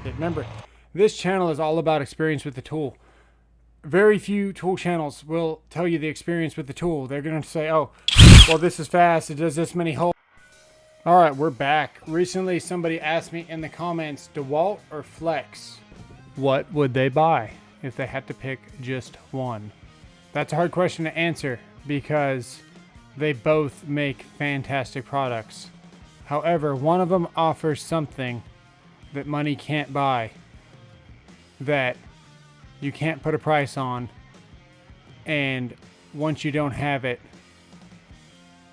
with it. Remember, this channel is all about experience with the tool. Very few tool channels will tell you the experience with the tool. They're going to say, oh, well, this is fast. It does this many holes. All right, we're back. Recently, somebody asked me in the comments, DeWalt or Flex? What would they buy if they had to pick just one? That's a hard question to answer because they both make fantastic products. However, one of them offers something that money can't buy, that you can't put a price on, and once you don't have it,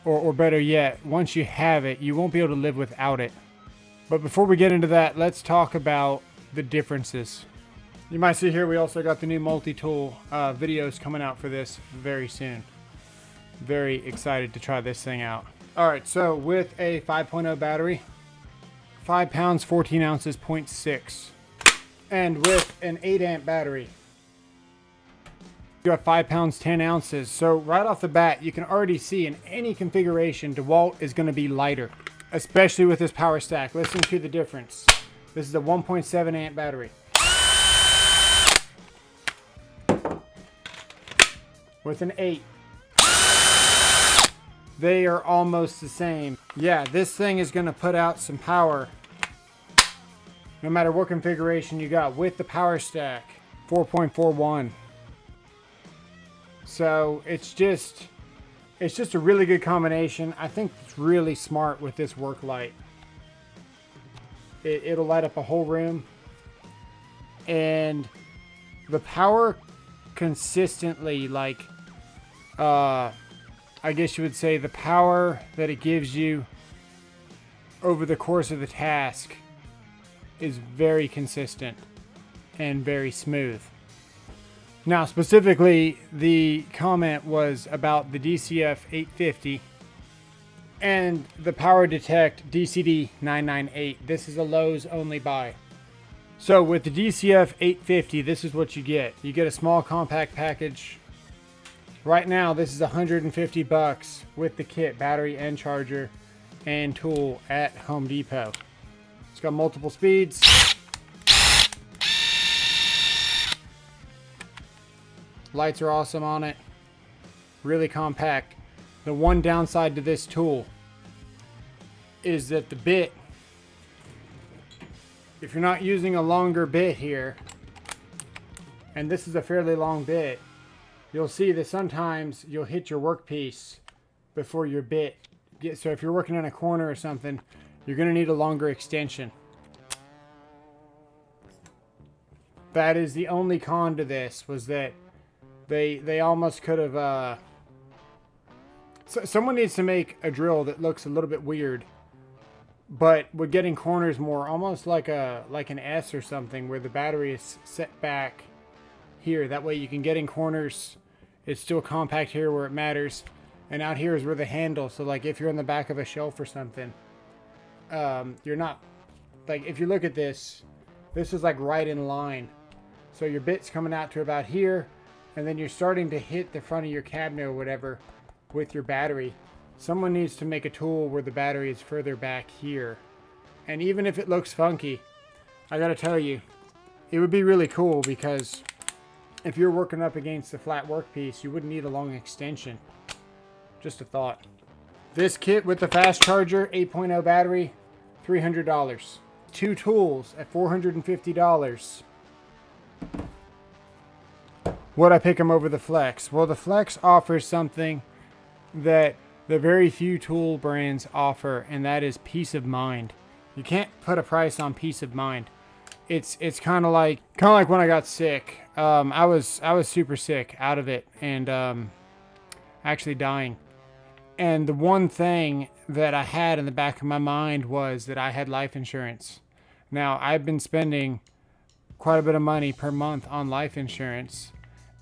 or better yet, once you have it, you won't be able to live without it. But before we get into that, let's talk about the differences. You might see here we also got the new multi-tool videos coming out for this very soon. Very excited to try this thing out. Alright, so with a 5.0 battery, 5 pounds, 14 ounces, 0.6. And with an 8 amp battery, you got 5 pounds, 10 ounces. So right off the bat, you can already see in any configuration, DeWalt is going to be lighter, especially with this power stack. Listen to the difference. This is a 1.7 amp battery. With an 8. They are almost the same. Yeah, this thing is going to put out some power no matter what configuration you got with the power stack. 4.41. So it's just a really good combination. I think it's really smart with this work light. It'll light up a whole room, and the power consistently, like I guess you would say the power that it gives you over the course of the task is very consistent and very smooth. Now, specifically, the comment was about the DCF850 and the POWERDETECT DCD998. This is a Lowe's only buy. So with the DCF850, this is what you get. You get a small compact package. Right now, this is $150 with the kit, battery and charger and tool at Home Depot. It's got multiple speeds. Lights are awesome on it. Really compact. The one downside to this tool is that the bit, if you're not using a longer bit here, and this is a fairly long bit, you'll see that sometimes you'll hit your workpiece before your bit gets. So if you're working in a corner or something, you're going to need a longer extension. That is the only con to this, was that they almost could have someone needs to make a drill that looks a little bit weird, but we're getting corners more almost like an S or something, where the battery is set back here. That way you can get in corners. It's still compact here where it matters, and out here is where the handle, so like if you're in the back of a shelf or something, you're not, like if you look at this is like right in line. So your bit's coming out to about here, and then you're starting to hit the front of your cabinet or whatever with your battery. Someone needs to make a tool where the battery is further back here. And even if it looks funky, I gotta tell you, it would be really cool, because if you're working up against a flat workpiece, you wouldn't need a long extension. Just a thought. This kit with the fast charger, 8.0 battery, $300. 2 tools at $450. Would I pick them over the Flex? Well, the Flex offers something that the very few tool brands offer, and that is peace of mind. You can't put a price on peace of mind. It's kind of like when I got sick. I was super sick out of it, and actually dying. And the one thing that I had in the back of my mind was that I had life insurance. Now, I've been spending quite a bit of money per month on life insurance,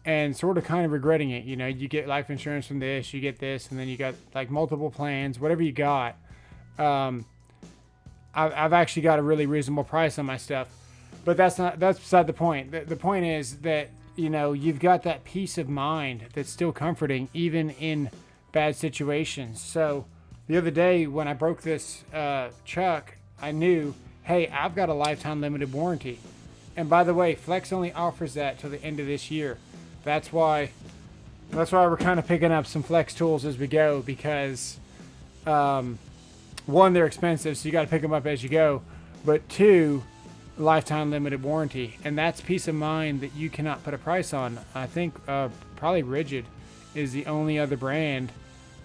and sort of kind of regretting it. You know, you get life insurance from this, you get this, and then you got like multiple plans, whatever you got. I've actually got a really reasonable price on my stuff, but that's beside the point. The point is that, you know, you've got that peace of mind that's still comforting even in bad situations. So the other day when I broke this chuck, I knew hey, I've got a lifetime limited warranty. And by the way, Flex only offers that till the end of this year. That's why we're kind of picking up some Flex tools as we go, because one, they're expensive, so you got to pick them up as you go. But two, lifetime limited warranty, and that's peace of mind that you cannot put a price on. I think probably Rigid is the only other brand.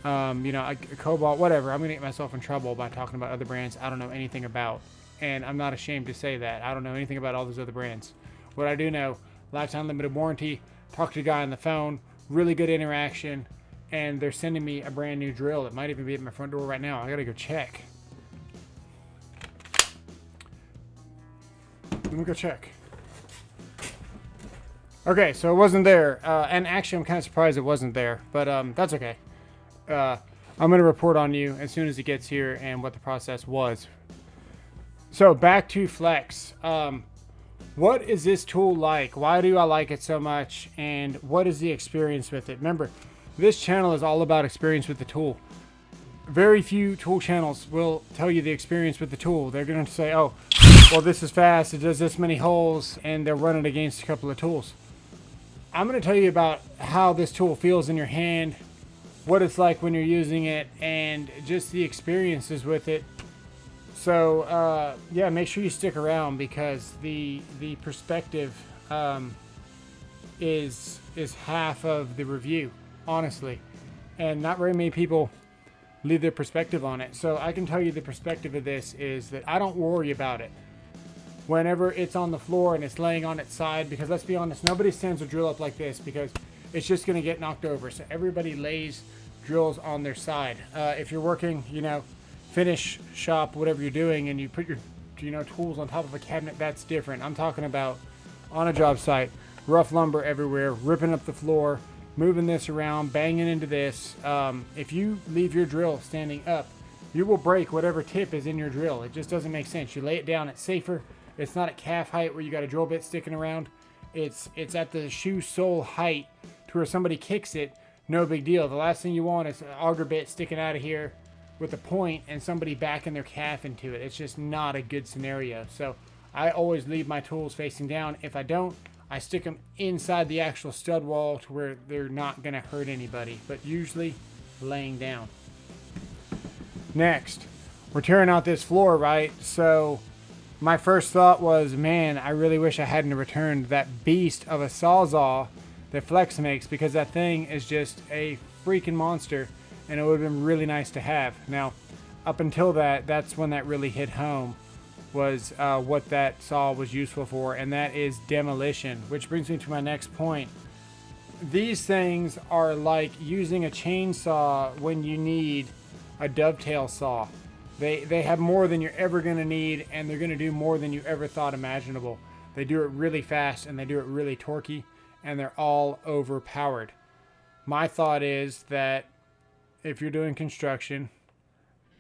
You know, Cobalt, whatever. I'm gonna get myself in trouble by talking about other brands I don't know anything about, and I'm not ashamed to say that. I don't know anything about all those other brands. What I do know, lifetime limited warranty. Talk to the guy on the phone, really good interaction, and they're sending me a brand new drill. It might even be at my front door right now. I gotta go check. Let me go check. Okay, so it wasn't there, and actually I'm kind of surprised it wasn't there, but that's okay. I'm going to report on you as soon as it gets here and what the process was. So back to Flex. What is this tool like? Why do I like it so much? And what is the experience with it? Remember, this channel is all about experience with the tool. Very few tool channels will tell you the experience with the tool. They're going to say, oh, well, this is fast, it does this many holes, and they'll run it against a couple of tools. I'm going to tell you about how this tool feels in your hand, what it's like when you're using it, and just the experiences with it. So yeah, make sure you stick around, because the perspective is half of the review, honestly, and not very many people leave their perspective on it. So I can tell you the perspective of this is that I don't worry about it whenever it's on the floor and it's laying on its side, because let's be honest, nobody stands a drill up like this because it's just going to get knocked over. So everybody lays drills on their side. If you're working, you know, finish shop, whatever you're doing, and you put your, you know, tools on top of a cabinet, that's different. I'm talking about on a job site, rough lumber everywhere, ripping up the floor, moving this around, banging into this. If you leave your drill standing up, you will break whatever tip is in your drill. It just doesn't make sense. You lay it down, it's safer. It's not at calf height where you got a drill bit sticking around. It's at the shoe sole height to where somebody kicks it, no big deal. The last thing you want is an auger bit sticking out of here with a point and somebody backing their calf into it. It's just not a good scenario. So I always leave my tools facing down. If I don't, I stick them inside the actual stud wall to where they're not gonna hurt anybody, but usually laying down. Next, we're tearing out this floor, right? So my first thought was, man, I really wish I hadn't returned that beast of a Sawzall that Flex makes, because that thing is just a freaking monster, and it would have been really nice to have. Now, up until that's when that really hit home, was what that saw was useful for, and that is demolition, which brings me to my next point. These things are like using a chainsaw when you need a dovetail saw. They have more than you're ever going to need, and they're going to do more than you ever thought imaginable. They do it really fast, and they do it really torquey, and they're all overpowered. My thought is that if you're doing construction,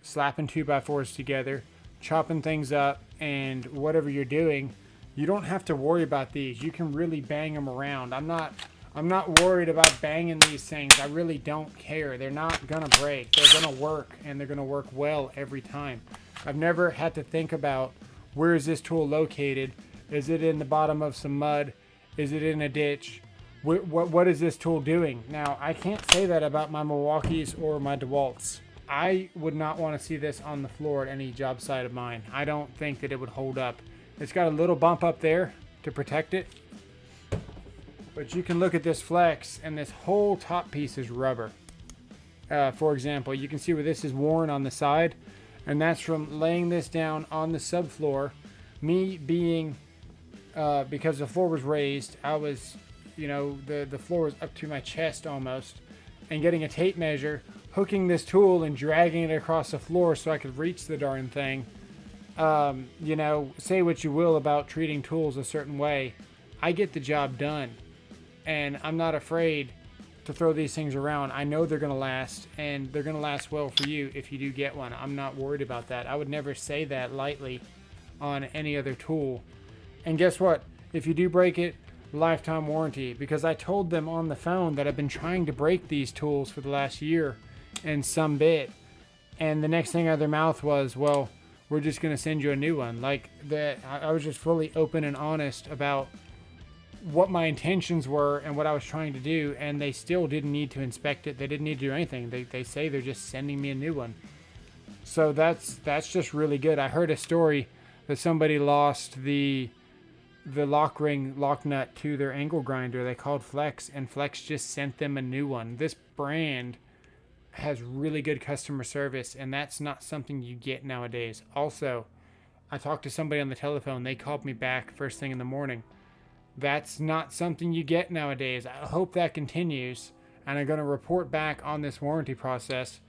slapping 2x4s together, chopping things up, and whatever you're doing, you don't have to worry about these. You can really bang them around. I'm not worried about banging these things. I really don't care. They're not gonna break. They're gonna work, and they're gonna work well every time. I've never had to think about, where is this tool located? Is it in the bottom of some mud? Is it in a ditch? What is this tool doing? Now, I can't say that about my Milwaukees or my DeWalts. I would not want to see this on the floor at any job site of mine. I don't think that it would hold up. It's got a little bump up there to protect it, but you can look at this Flex, and this whole top piece is rubber. For example, you can see where this is worn on the side, and that's from laying this down on the subfloor. Me being, because the floor was raised, I was, you know, the floor was up to my chest almost, and getting a tape measure, hooking this tool and dragging it across the floor so I could reach the darn thing. You know, say what you will about treating tools a certain way, I get the job done. And I'm not afraid to throw these things around. I know they're going to last, and they're going to last well for you if you do get one. I'm not worried about that. I would never say that lightly on any other tool. And guess what? If you do break it, lifetime warranty. Because I told them on the phone that I've been trying to break these tools for the last year and some bit. And the next thing out of their mouth was, well, we're just going to send you a new one. Like that, I was just fully open and honest about what my intentions were and what I was trying to do, and they still didn't need to inspect it. They didn't need to do anything. They say they're just sending me a new one. So that's just really good. I heard a story that somebody lost the lock nut to their angle grinder. They called Flex, and Flex just sent them a new one. This brand has really good customer service, and that's not something you get nowadays. Also, I talked to somebody on the telephone. They called me back first thing in the morning. That's not something you get nowadays. I hope that continues, and I'm going to report back on this warranty process.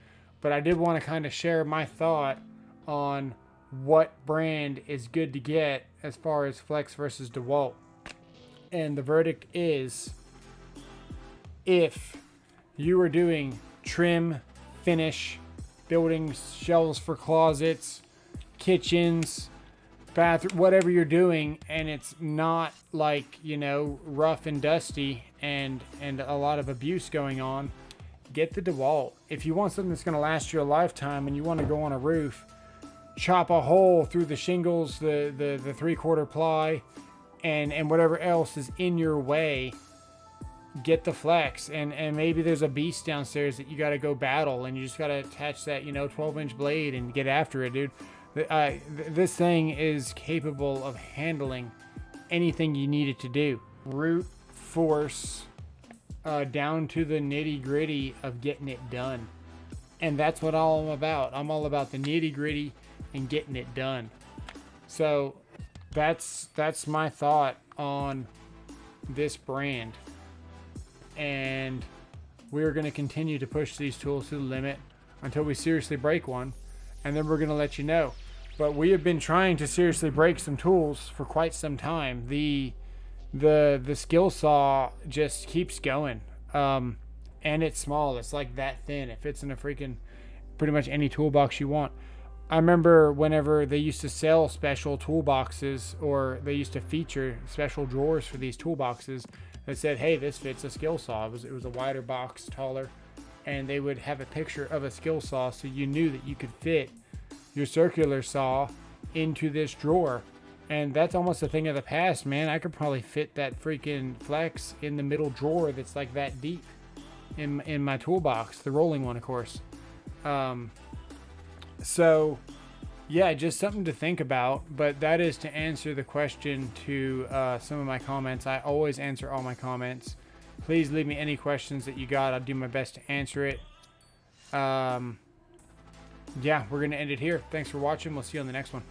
But I did want to kind of share my thought on what brand is good to get as far as Flex versus DeWalt. And the verdict is, if you are doing trim, finish, building shelves for closets, kitchens, bathroom, whatever you're doing, and it's not like, you know, rough and dusty and a lot of abuse going on, get the DeWalt. If you want something that's going to last you a lifetime and you want to go on a roof, chop a hole through the shingles, the 3/4 ply, and whatever else is in your way, get the Flex. And maybe there's a beast downstairs that you got to go battle, and you just got to attach that, you know, 12-inch blade and get after it, dude. This thing is capable of handling anything you need it to do. Brute force, down to the nitty gritty of getting it done. And that's what all I'm about. I'm all about the nitty gritty and getting it done. So that's my thought on this brand. And we're going to continue to push these tools to the limit until we seriously break one. And then we're going to let you know. But we have been trying to seriously break some tools for quite some time. The skill saw just keeps going. And it's small. It's like that thin. It fits in a freaking pretty much any toolbox you want. I remember whenever they used to sell special toolboxes, or they used to feature special drawers for these toolboxes that said, hey, this fits a skill saw. It was a wider box, taller, and they would have a picture of a skill saw so you knew that you could fit your circular saw into this drawer. And that's almost a thing of the past, man. I could probably fit that freaking Flex in the middle drawer that's like that deep in my toolbox, the rolling one, of course. So yeah, just something to think about. But that is to answer the question to some of my comments. I always answer all my comments. Please leave me any questions that you got. I'll do my best to answer it. Yeah, we're gonna end it here. Thanks for watching. We'll see you on the next one.